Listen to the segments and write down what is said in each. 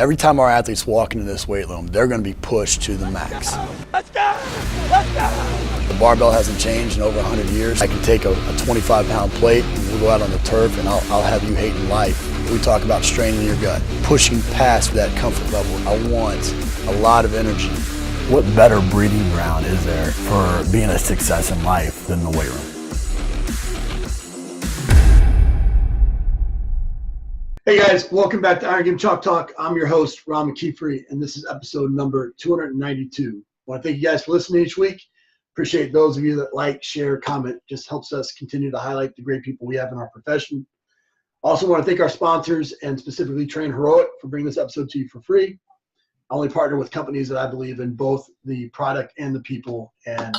Every time our athletes walk into this weight room, they're going to be pushed to the max. Let's go! Let's go! The barbell hasn't changed in over 100 years. I can take a 25-pound plate and we'll go out on the turf and I'll have you hating life. We talk about straining your gut, pushing past that comfort level. I want a lot of energy. What better breeding ground is there for being a success in life than the weight room? Hey guys, welcome back to Iron Game Chalk Talk. I'm your host, McKeefery, and this is episode number 292. I want to thank you guys for listening each week. Appreciate those of you that like, share, comment. Just helps us continue to highlight the great people we have in our profession. Also want to thank our sponsors and specifically Train Heroic for bringing this episode to you for free. I only partner with companies that I believe in both the product and the people. And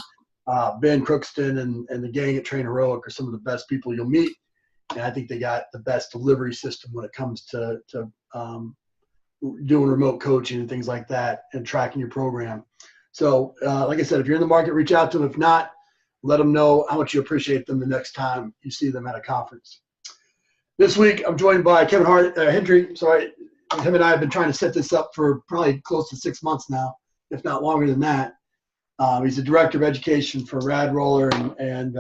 Ben Crookston and the gang at Train Heroic are some of the best people you'll meet. And I think they got the best delivery system when it comes to doing remote coaching and things like that and tracking your program. So, like I said, if you're in the market, reach out to them. If not, let them know how much you appreciate them the next time you see them at a conference. This week, I'm joined by Hendry. Sorry, him and I have been trying to set this up for probably close to 6 months now, if not longer than that. He's the director of education for RAD Roller and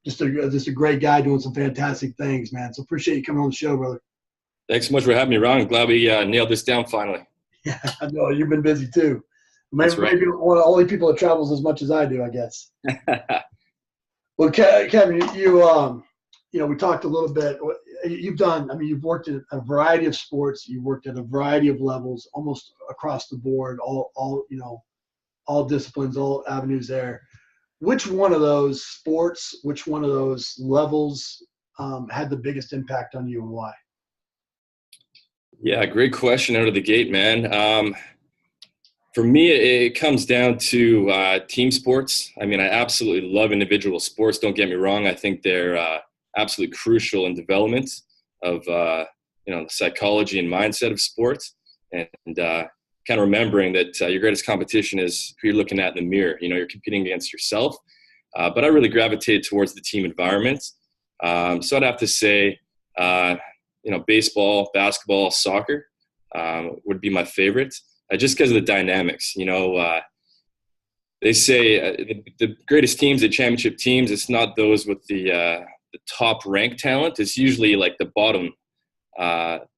just a great guy doing some fantastic things, man. So appreciate you coming on the show, brother. Thanks so much for having me, Ron. I'm glad we nailed this down finally. Yeah, I know. You've been busy too. Maybe one of the only people that travels as much as I do, I guess. Well, Kevin, we talked a little bit. You've worked in a variety of sports. You've worked at a variety of levels, almost across the board, all disciplines, all avenues there. Which one of those sports, which one of those levels had the biggest impact on you and why? Yeah, great question out of the gate, man. For me, it comes down to team sports. I mean, I absolutely love individual sports. Don't get me wrong. I think they're absolutely crucial in development of, the psychology and mindset of sports. And kind of remembering that your greatest competition is who you're looking at in the mirror. You're competing against yourself. But I really gravitate towards the team environment. So I'd have to say, baseball, basketball, soccer would be my favorite, just because of the dynamics. They say the greatest teams, the championship teams, it's not those with the top ranked talent. It's usually like the bottom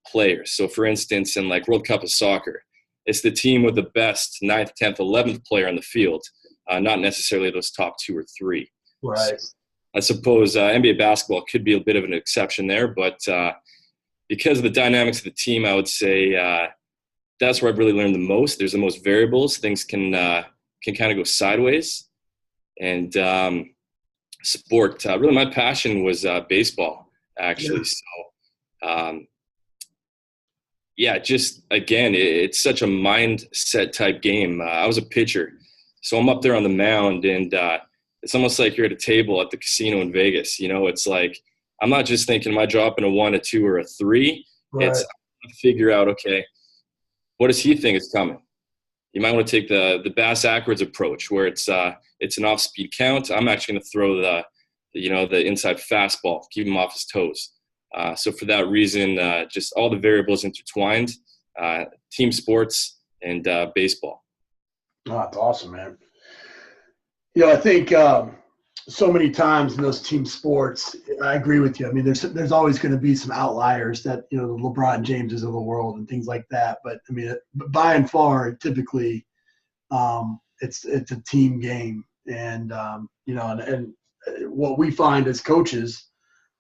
players. So for instance, in like World Cup of Soccer, it's the team with the best 9th, 10th, 11th player on the field, not necessarily those top 2 or 3. Right. So I suppose NBA basketball could be a bit of an exception there, but because of the dynamics of the team, I would say that's where I've really learned the most. There's the most variables. Things can kind of go sideways. And sport, really my passion was baseball, actually. Yeah. So, just again, it's such a mindset type game. I was a pitcher, so I'm up there on the mound, and it's almost like you're at a table at the casino in Vegas. It's like I'm not just thinking, am I dropping a 1, a 2, or a 3? Right. It's figure out, okay, what does he think is coming? You might want to take the bass-ackwards approach, where it's an off-speed count. I'm actually going to throw the inside fastball, keep him off his toes. So for that reason, just all the variables intertwined, team sports and baseball. Oh, that's awesome, man. I think so many times in those team sports, I agree with you. I mean, there's always going to be some outliers that, the LeBron Jameses of the world and things like that. But I mean, by and far, typically, it's a team game. And, and what we find as coaches,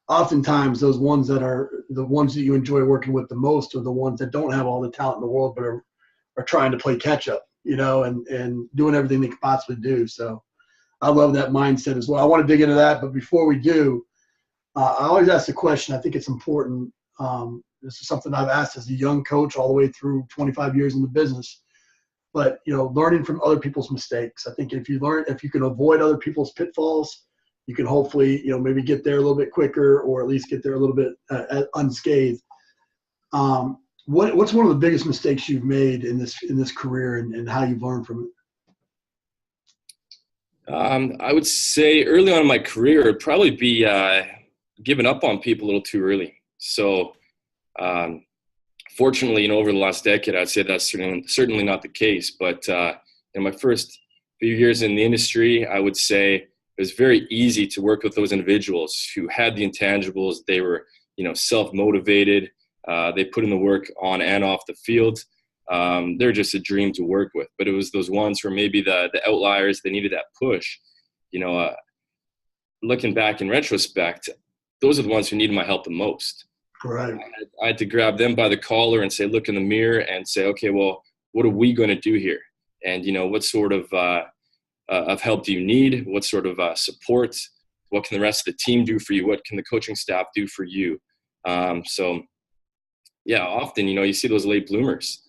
oftentimes those ones that are the ones that you enjoy working with the most are the ones that don't have all the talent in the world, but are trying to play catch up, and doing everything they can possibly do. So I love that mindset as well. I want to dig into that, but before we do, I always ask the question. I think it's important. This is something I've asked as a young coach all the way through 25 years in the business. But learning from other people's mistakes. I think if you can avoid other people's pitfalls, you can hopefully maybe get there a little bit quicker, or at least get there a little bit unscathed. What's one of the biggest mistakes you've made in this career, and how you've learned from it? I would say early on in my career, it'd probably be giving up on people a little too early. So Fortunately, over the last decade, I'd say that's certainly not the case. But in my first few years in the industry, I would say it was very easy to work with those individuals who had the intangibles. They were, self-motivated. They put in the work on and off the field. They're just a dream to work with. But it was those ones where maybe the outliers, they needed that push. Looking back in retrospect, those are the ones who needed my help the most. Right. I had to grab them by the collar and say, look in the mirror and say, okay, well, what are we going to do here? And, what sort of help do you need? What sort of support? What can the rest of the team do for you? What can the coaching staff do for you? Often, you see those late bloomers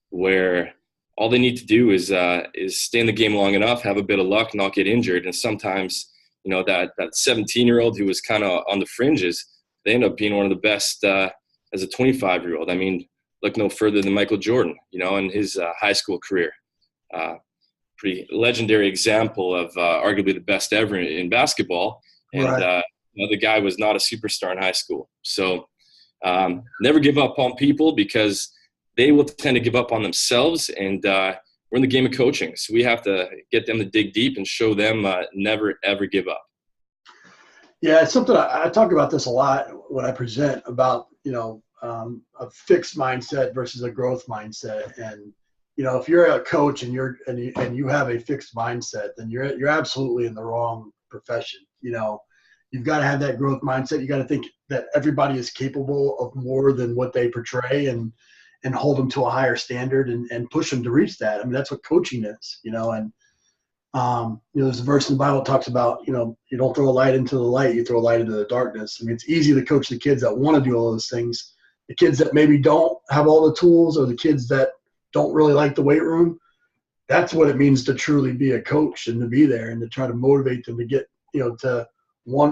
where all they need to do is stay in the game long enough, have a bit of luck, not get injured. And sometimes, that 17-year-old who was kind of on the fringes, they end up being one of the best as a 25-year-old. I mean, look no further than Michael Jordan, in his high school career. Pretty legendary example of arguably the best ever in basketball. And Right. The guy was not a superstar in high school. So never give up on people, because they will tend to give up on themselves. And we're in the game of coaching. So we have to get them to dig deep and show them never, ever give up. Yeah, it's something I talk about this a lot when I present about, a fixed mindset versus a growth mindset. And, if you're a coach and you have a fixed mindset, then you're absolutely in the wrong profession. You've got to have that growth mindset. You got to think that everybody is capable of more than what they portray, and hold them to a higher standard and push them to reach that. I mean, that's what coaching is, and there's a verse in the Bible that talks about, you don't throw a light into the light, you throw a light into the darkness. I mean, it's easy to coach the kids that want to do all those things. The kids that maybe don't have all the tools, or the kids that don't really like the weight room, that's what it means to truly be a coach, and to be there and to try to motivate them to get,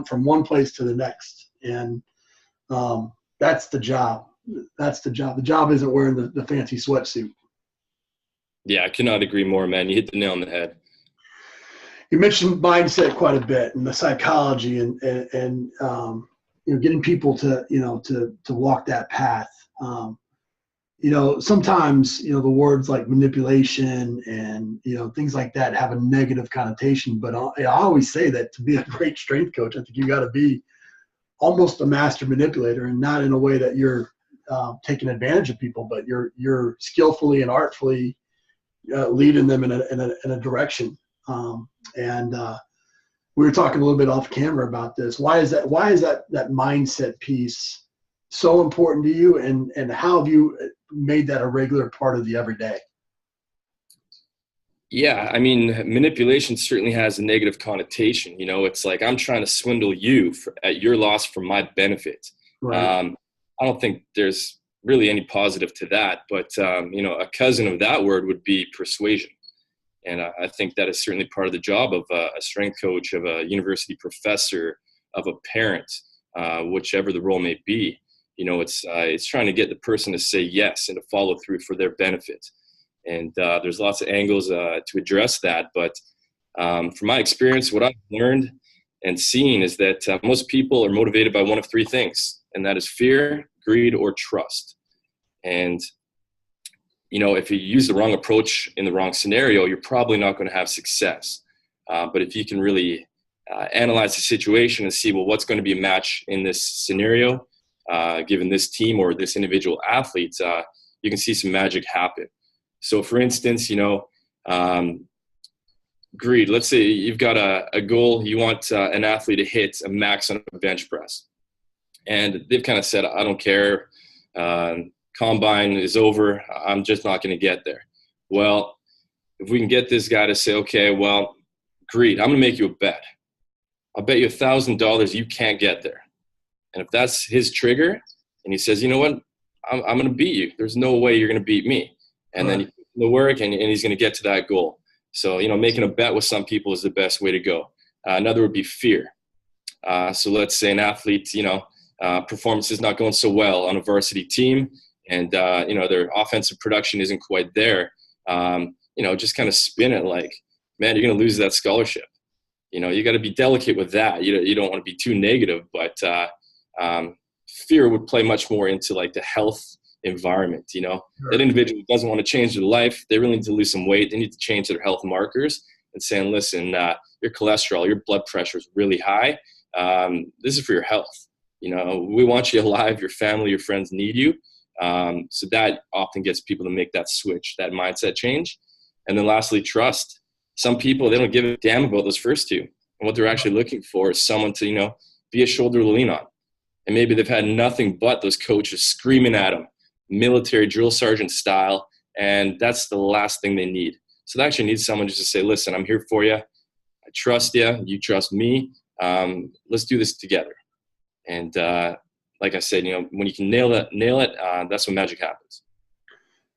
from one place to the next. And that's the job. That's the job. The job isn't wearing the fancy sweatsuit. Yeah, I cannot agree more, man. You hit the nail on the head. You mentioned mindset quite a bit, and the psychology, and getting people to walk that path. Sometimes the words like manipulation and things like that have a negative connotation. But I always say that to be a great strength coach, I think you got to be almost a master manipulator, and not in a way that you're taking advantage of people, but you're skillfully and artfully leading them in a direction. We were talking a little bit off camera about this. Why is that mindset piece so important to you, and how have you made that a regular part of the everyday? Yeah, I mean, manipulation certainly has a negative connotation. It's like I'm trying to swindle you at your loss for my benefit. Right. I don't think there's really any positive to that, but a cousin of that word would be persuasion. And I think that is certainly part of the job of a strength coach, of a university professor, of a parent, whichever the role may be. It's trying to get the person to say yes and to follow through for their benefit. And there's lots of angles to address that. But from my experience, what I've learned and seen is that most people are motivated by one of three things, and that is fear, greed, or trust. And if you use the wrong approach in the wrong scenario, you're probably not going to have success. But if you can really analyze the situation and see, well, what's going to be a match in this scenario, given this team or this individual athlete, you can see some magic happen. So, for instance, greed. Let's say you've got a goal. You want an athlete to hit a max on a bench press. And they've kind of said, I don't care. Combine is over. I'm just not going to get there. Well, if we can get this guy to say, okay, well, greed, I'm going to make you a bet. I'll bet you $1,000 you can't get there. And if that's his trigger, and he says, you know what, I'm going to beat you. There's no way you're going to beat me. And then he puts in the work, and he's going to get to that goal. So, making a bet with some people is the best way to go. Another would be fear. So let's say an athlete, performance is not going so well on a varsity team, and, their offensive production isn't quite there. Just kind of spin it like, man, you're going to lose that scholarship. You got to be delicate with that. You don't want to be too negative, but fear would play much more into like the health environment. Sure. That individual doesn't want to change their life. They really need to lose some weight. They need to change their health markers and saying, listen, your cholesterol, your blood pressure is really high. This is for your health. We want you alive. Your family, your friends need you. So that often gets people to make that switch, that mindset change. And then lastly, trust. Some people, they don't give a damn about those first two. And what they're actually looking for is someone to, be a shoulder to lean on. And maybe they've had nothing but those coaches screaming at them, military drill sergeant style. And that's the last thing they need. So they actually need someone just to say, listen, I'm here for you. I trust you. You trust me. Let's do this together. And like I said, when you can nail it, that's when magic happens.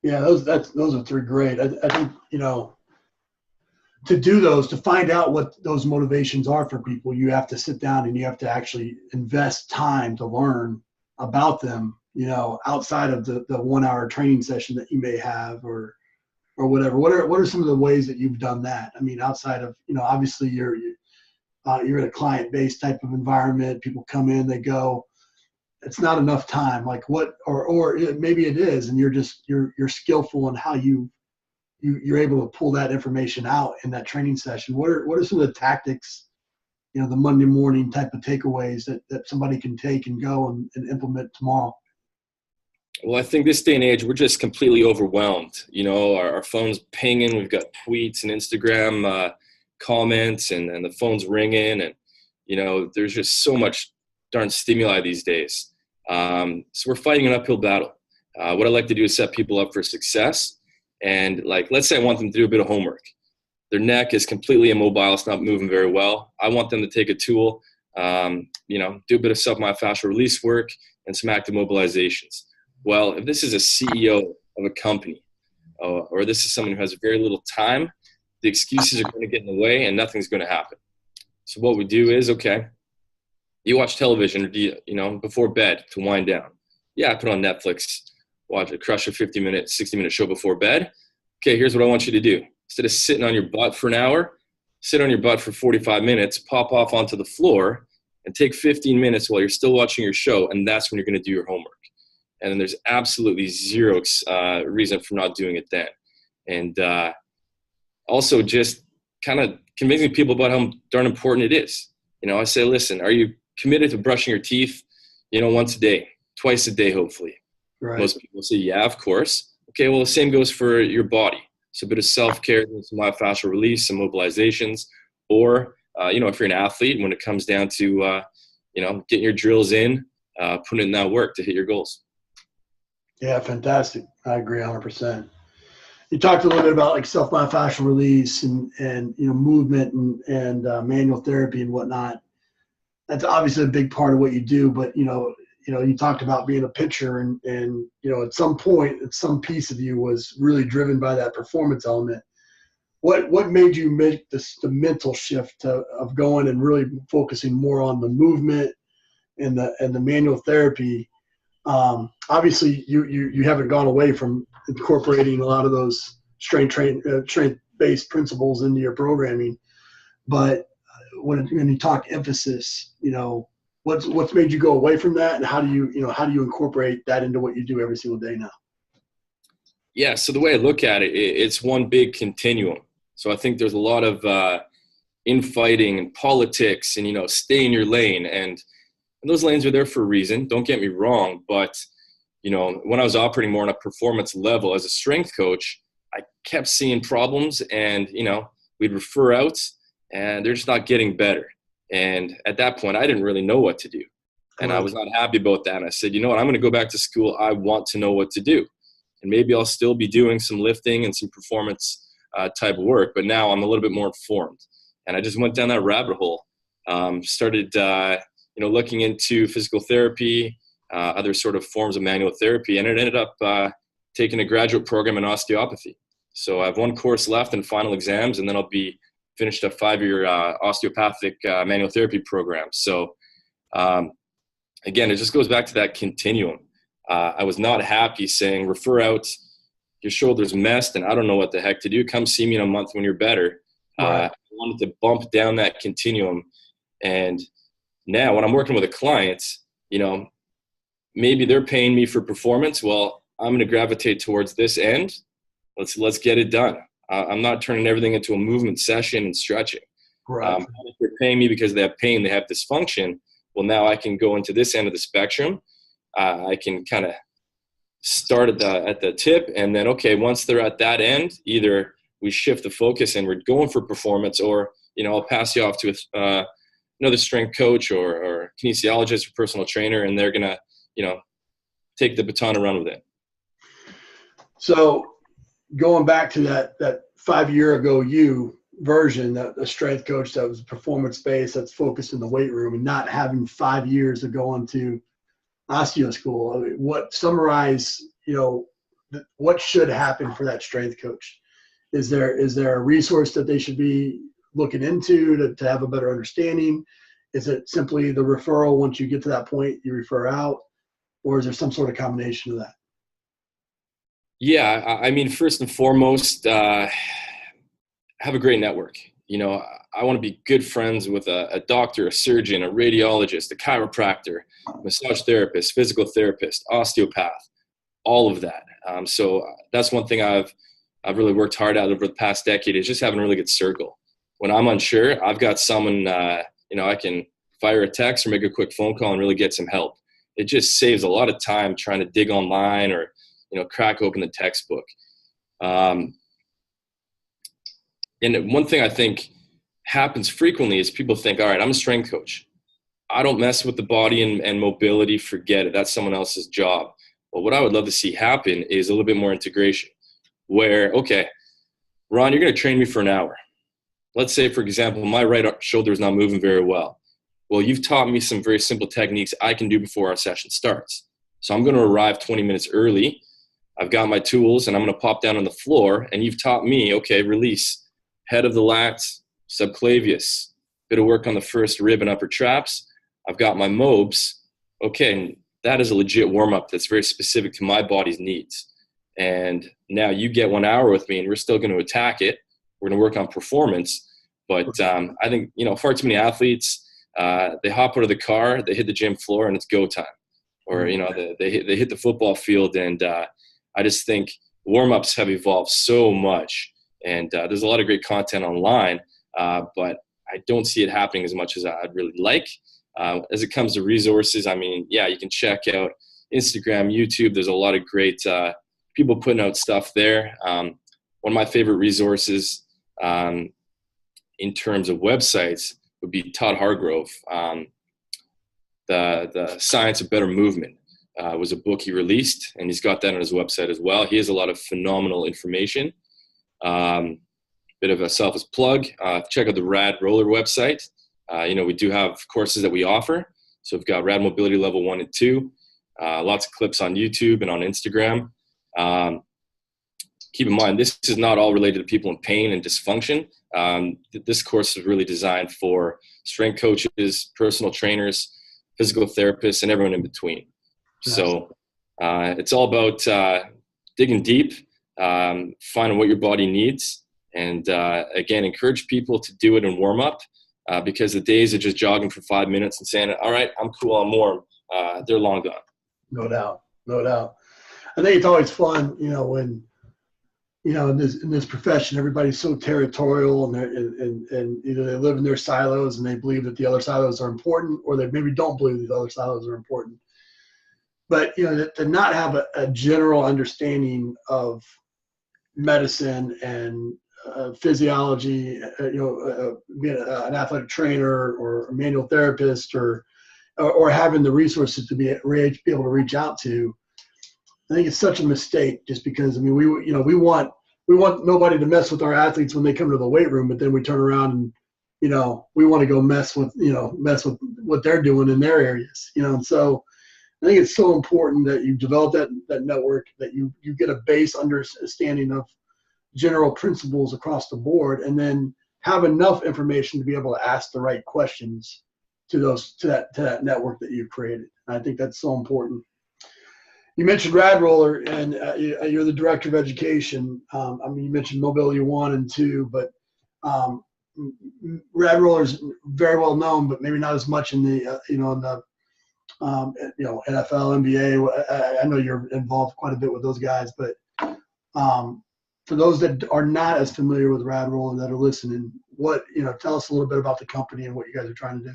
Yeah, those are three great. I think, to do those, to find out what those motivations are for people, you have to sit down and you have to actually invest time to learn about them, outside of the 1 hour training session that you may have or whatever. What are some of the ways that you've done that? I mean, outside of, obviously you're in a client-based type of environment. People come in, they go. It's not enough time. Like what, or maybe it is, and you're skillful in how you're able to pull that information out in that training session. What are some of the tactics, the Monday morning type of takeaways that somebody can take and go and implement tomorrow? Well, I think this day and age, we're just completely overwhelmed. Our phone's pinging. We've got tweets and Instagram comments and the phone's ringing. And, there's just so much darn stimuli these days. So we're fighting an uphill battle. What I like to do is set people up for success. And let's say I want them to do a bit of homework. Their neck is completely immobile. It's not moving very well. I want them to take a tool, do a bit of submyofascial release work and some active mobilizations. Well, if this is a CEO of a company or this is someone who has very little time, the excuses are going to get in the way and nothing's going to happen. So what we do is, okay, you watch television, before bed to wind down. Yeah, I put on Netflix, crush a 50-minute, 60-minute show before bed. Okay, here's what I want you to do. Instead of sitting on your butt for an hour, sit on your butt for 45 minutes, pop off onto the floor, and take 15 minutes while you're still watching your show, and that's when you're going to do your homework. And then there's absolutely zero reason for not doing it then. And also just kind of convincing people about how darn important it is. I say, listen, are you committed to brushing your teeth, once a day, twice a day, hopefully? Right. Most people say, yeah, of course. Okay, well, the same goes for your body. So a bit of self-care, some myofascial release, some mobilizations, or, if you're an athlete, when it comes down to, getting your drills in, putting in that work to hit your goals. Yeah, fantastic. I agree 100%. You talked a little bit about self-myofascial release and movement and manual therapy and whatnot. That's obviously a big part of what you do, but, you talked about being a pitcher and at some point, some piece of you was really driven by that performance element. What made you make the mental shift of going and really focusing more on the movement and the manual therapy? Obviously you haven't gone away from incorporating a lot of those strength-based principles into your programming, but when you talk emphasis, what's made you go away from that, and how do you incorporate that into what you do every single day now? Yeah, so the way I look at it, it's one big continuum. So I think there's a lot of infighting and politics and, stay in your lane. And those lanes are there for a reason. Don't get me wrong. But, when I was operating more on a performance level as a strength coach, I kept seeing problems and, we'd refer out and they're just not getting better. And at that point, I didn't really know what to do. And I was not happy about that. And I said, I'm going to go back to school. I want to know what to do. And maybe I'll still be doing some lifting and some performance type of work, but now I'm a little bit more informed. And I just went down that rabbit hole, started, looking into physical therapy, other sort of forms of manual therapy, and it ended up taking a graduate program in osteopathy. So I have one course left and final exams, and then I'll be finished a 5-year osteopathic manual therapy program. So again, it just goes back to that continuum. I was not happy saying, refer out, your shoulder's messed and I don't know what the heck to do. Come see me in a month when you're better. Right. I wanted to bump down that continuum. And now when I'm working with a client, maybe they're paying me for performance. Well, I'm going to gravitate towards this end. Let's get it done. I'm not turning everything into a movement session and stretching. Right. If they're paying me because they have pain, they have dysfunction. Well, now I can go into this end of the spectrum. I can kind of start at the tip, and then, okay, once they're at that end, either we shift the focus and we're going for performance, or, I'll pass you off to another strength coach or kinesiologist or personal trainer, and they're going to, take the baton and run with it. So going back to that 5 year ago version, that the strength coach that was performance based, that's focused in the weight room, and not having 5 years of going to osteo school. I mean, summarize, what should happen for that strength coach? Is there a resource that they should be looking into to have a better understanding? Is it simply the referral? Once you get to that point, you refer out, or is there some sort of combination of that? Yeah, I mean, first and foremost, have a great network. I want to be good friends with a doctor, a surgeon, a radiologist, a chiropractor, massage therapist, physical therapist, osteopath, all of that. So that's one thing I've really worked hard at over the past decade, is just having a really good circle. When I'm unsure, I've got someone, I can fire a text or make a quick phone call and really get some help. It just saves a lot of time trying to dig online or, crack open the textbook. And one thing I think happens frequently is people think, all right, I'm a strength coach. I don't mess with the body and mobility. Forget it. That's someone else's job. Well, what I would love to see happen is a little bit more integration where, okay, Ron, you're going to train me for an hour. Let's say, for example, my right shoulder is not moving very well. Well, you've taught me some very simple techniques I can do before our session starts. So I'm going to arrive 20 minutes early. I've got my tools, and I'm going to pop down on the floor, and you've taught me, okay, release head of the lats, subclavius, bit of work on the first rib and upper traps. I've got my mobs. Okay, that is a legit warm-up that's very specific to my body's needs. And now you get 1 hour with me, and we're still going to attack it. We're going to work on performance. But I think, far too many athletes, they hop out of the car, they hit the gym floor, and it's go time. Or, they hit the football field, and I just think warm-ups have evolved so much. And there's a lot of great content online, but I don't see it happening as much as I'd really like. As it comes to resources, I mean, yeah, you can check out Instagram, YouTube. There's a lot of great people putting out stuff there. One of my favorite resources in terms of websites would be Todd Hargrove. The Science of Better Movement was a book he released, and he's got that on his website as well. He has a lot of phenomenal information. Bit of a selfish plug. Check out the RAD Roller website. We do have courses that we offer. So we've got RAD Mobility Level 1 and 2. Lots of clips on YouTube and on Instagram. Keep in mind, this is not all related to people in pain and dysfunction. This course is really designed for strength coaches, personal trainers, physical therapists, and everyone in between. Nice. So it's all about digging deep, finding what your body needs, and again, encourage people to do it in warm up because the days of just jogging for 5 minutes and saying, all right, I'm cool, I'm warm, they're long gone. No doubt. I think it's always fun, when in this profession, everybody's so territorial, and either they live in their silos and they believe that the other silos are important, or they maybe don't believe that the other silos are important. But to not have a general understanding of medicine and physiology, being an athletic trainer or a manual therapist, or having the resources to be able to reach out to, I think it's such a mistake. Just because we want nobody to mess with our athletes when they come to the weight room, but then we turn around and we want to go mess with what they're doing in their areas. And so I think it's so important that you develop that network, that you get a base understanding of general principles across the board, and then have enough information to be able to ask the right questions to that network that you've created. And I think that's so important. You mentioned RAD Roller, and you're the director of education. You mentioned Mobility 1 and 2, but RAD Roller is very well known, but maybe not as much in the NFL, NBA. I know you're involved quite a bit with those guys, but for those that are not as familiar with RAD Roller that are listening, tell us a little bit about the company and what you guys are trying to do.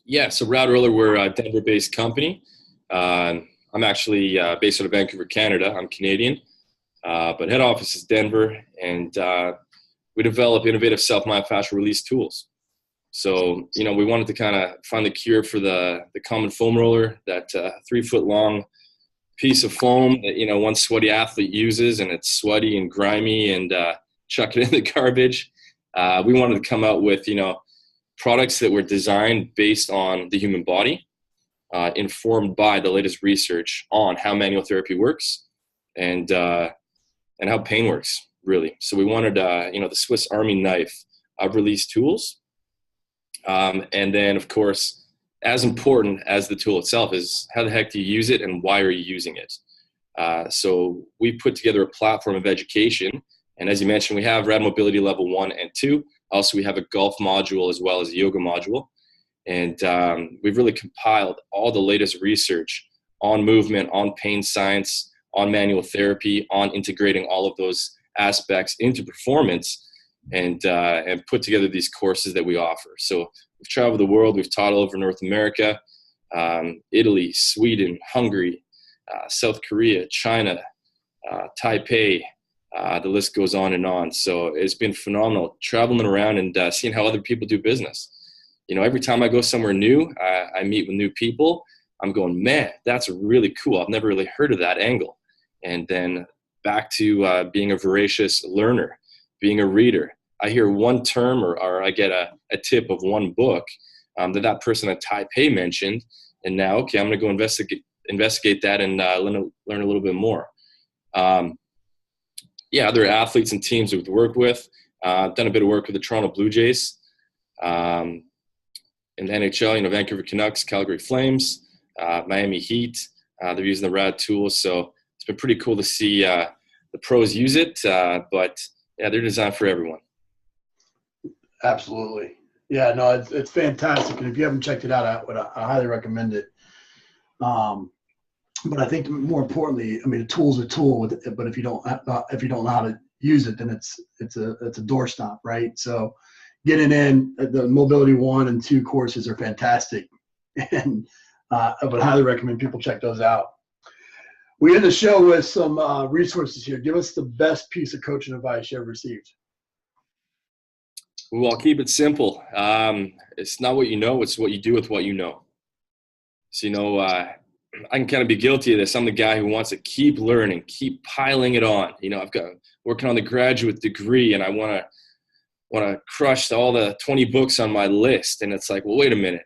Yeah, so RAD Roller, we're a Denver-based company. I'm actually based out of Vancouver, Canada. I'm Canadian, but head office is Denver, and we develop innovative self-myofascial release tools. So, we wanted to kind of find the cure for the common foam roller, that 3-foot-long piece of foam that, one sweaty athlete uses, and it's sweaty and grimy, and chuck it in the garbage. We wanted to come out with, products that were designed based on the human body, informed by the latest research on how manual therapy works and how pain works, really. So we wanted, the Swiss Army knife of release tools. And then, of course, as important as the tool itself is how the heck do you use it and why are you using it? So we put together a platform of education. And as you mentioned, we have RAD Mobility Level 1 and 2. Also, we have a golf module as well as a yoga module. And we've really compiled all the latest research on movement, on pain science, on manual therapy, on integrating all of those aspects into performance, and put together these courses that we offer. So we've traveled the world. We've taught all over North America, Italy, Sweden, Hungary, South Korea, China, Taipei. The list goes on and on. So it's been phenomenal traveling around and seeing how other people do business. Every time I go somewhere new, I meet with new people. I'm going, man, that's really cool. I've never really heard of that angle. And then back to being a voracious learner, being a reader. I hear one term or I get a tip of one book that person at Taipei mentioned. And now, okay, I'm going to go investigate that and learn a little bit more. Other athletes and teams we've worked with. I've done a bit of work with the Toronto Blue Jays. In the NHL, Vancouver Canucks, Calgary Flames, Miami Heat. They're using the RAD tools. So it's been pretty cool to see the pros use it. But they're designed for everyone. Absolutely. Yeah, no, it's fantastic. And if you haven't checked it out, I highly recommend it. But I think more importantly, a tool's a tool, but if you don't know how to use it, then it's a doorstop, right? So getting in the Mobility 1 and 2 courses are fantastic, and I would highly recommend people check those out. We end the show with some resources here. Give us the best piece of coaching advice you ever received. Well, I'll keep it simple. It's not what you know, it's what you do with what you know. So, I can kind of be guilty of this. I'm the guy who wants to keep learning, keep piling it on. I've got working on the graduate degree and I want to crush all the 20 books on my list. And it's like, well, wait a minute.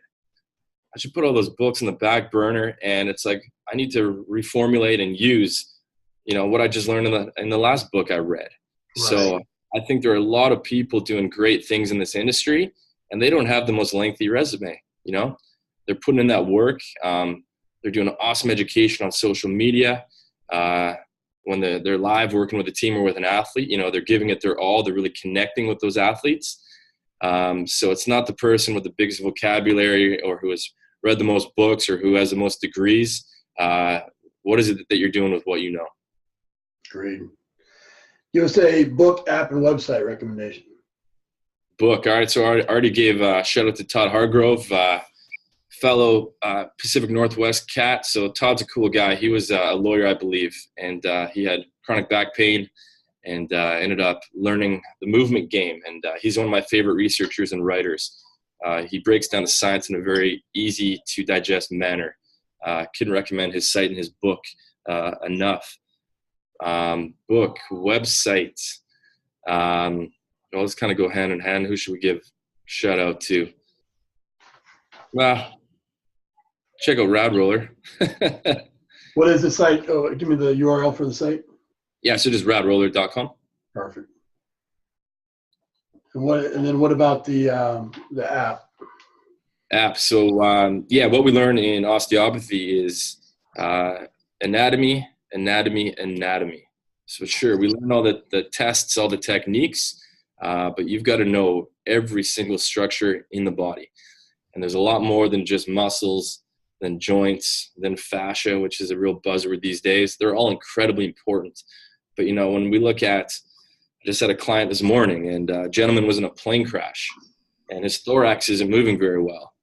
I should put all those books in the back burner. And it's like, I need to reformulate and use, what I just learned in the last book I read. Right. So I think there are a lot of people doing great things in this industry and they don't have the most lengthy resume. They're putting in that work. They're doing awesome education on social media. When they're live working with a team or with an athlete, they're giving it their all. They're really connecting with those athletes. So it's not the person with the biggest vocabulary or who has read the most books or who has the most degrees. What is it that you're doing with what you know? Great. Give us a book, app, and website recommendation. Book. All right. So I already gave a shout out to Todd Hargrove, fellow Pacific Northwest cat. So Todd's a cool guy. He was a lawyer, I believe, and he had chronic back pain and ended up learning the movement game. And he's one of my favorite researchers and writers. He breaks down the science in a very easy to digest manner. Couldn't recommend his site and his book enough. Book, website. Let's kind of go hand in hand. Who should we give shout out to? Well, check out RAD Roller. What is the site? Oh, give me the URL for the site. Yeah, so just radroller.com. Perfect. And then what about the app? App. So what we learn in osteopathy is anatomy. So sure, we learn all the tests, all the techniques, but you've got to know every single structure in the body. And there's a lot more than just muscles then joints, then fascia, which is a real buzzword these days. They're all incredibly important. But, when we look at, I just had a client this morning, and a gentleman was in a plane crash, and his thorax isn't moving very well.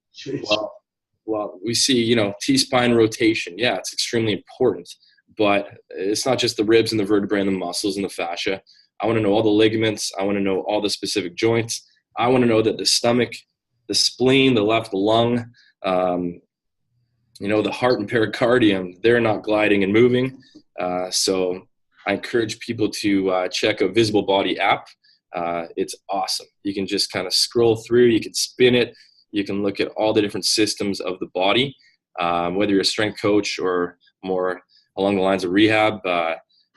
Well, we see, T-spine rotation. Yeah, it's extremely important. But it's not just the ribs and the vertebrae and the muscles and the fascia. I want to know all the ligaments. I want to know all the specific joints. I want to know that the stomach, the spleen, the left lung, the heart and pericardium, they're not gliding and moving. So I encourage people to check a Visible Body app. It's awesome. You can just kind of scroll through. You can spin it. You can look at all the different systems of the body, whether you're a strength coach or more along the lines of rehab.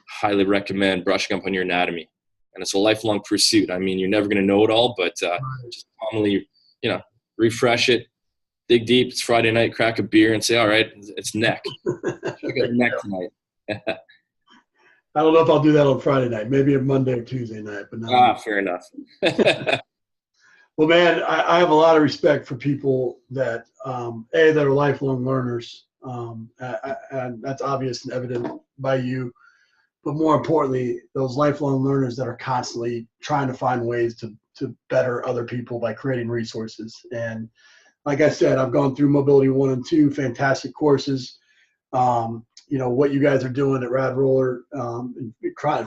Highly recommend brushing up on your anatomy. And it's a lifelong pursuit. I mean, you're never going to know it all, but just commonly, refresh it, dig deep. It's Friday night, crack a beer and say, all right, it's neck. Check out neck tonight. I don't know if I'll do that on Friday night, maybe a Monday or Tuesday night, but not. Fair enough. Well, man, I have a lot of respect for people that, that are lifelong learners. And that's obvious and evident by you. But more importantly, those lifelong learners that are constantly trying to find ways to better other people by creating resources. And like I said, I've gone through Mobility 1 and 2, fantastic courses. What you guys are doing at RAD Roller, and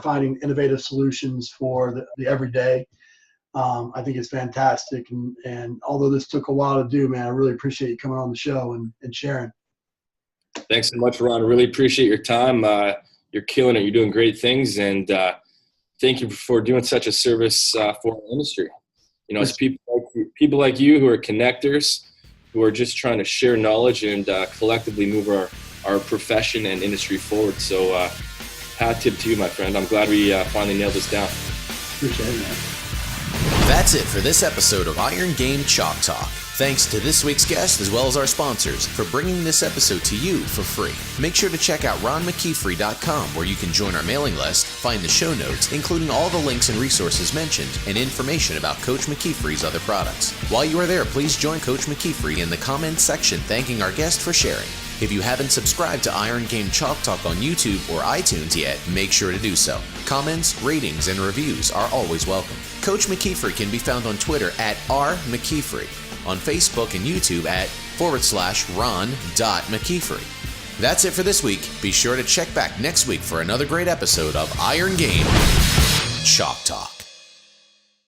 finding innovative solutions for the everyday. I think it's fantastic. And although this took a while to do, man, I really appreciate you coming on the show and sharing. Thanks so much, Ron. Really appreciate your time. You're killing it. You're doing great things. And thank you for doing such a service for our industry. It's people like you who are connectors, who are just trying to share knowledge and collectively move our profession and industry forward. So hat tip to you, my friend. I'm glad we finally nailed this down. Appreciate it, man. That's it for this episode of Iron Game Chalk Talk. Thanks to this week's guest as well as our sponsors for bringing this episode to you for free. Make sure to check out ronmckeefery.com where you can join our mailing list, find the show notes, including all the links and resources mentioned, and information about Coach McKeefery's other products. While you are there, please join Coach McKeefery in the comments section thanking our guest for sharing. If you haven't subscribed to Iron Game Chalk Talk on YouTube or iTunes yet, make sure to do so. Comments, ratings, and reviews are always welcome. Coach McKeefery can be found on Twitter at @RMcKeefery, on Facebook and YouTube at /Ron.McKeefery. That's it for this week. Be sure to check back next week for another great episode of Iron Game Chalk Talk.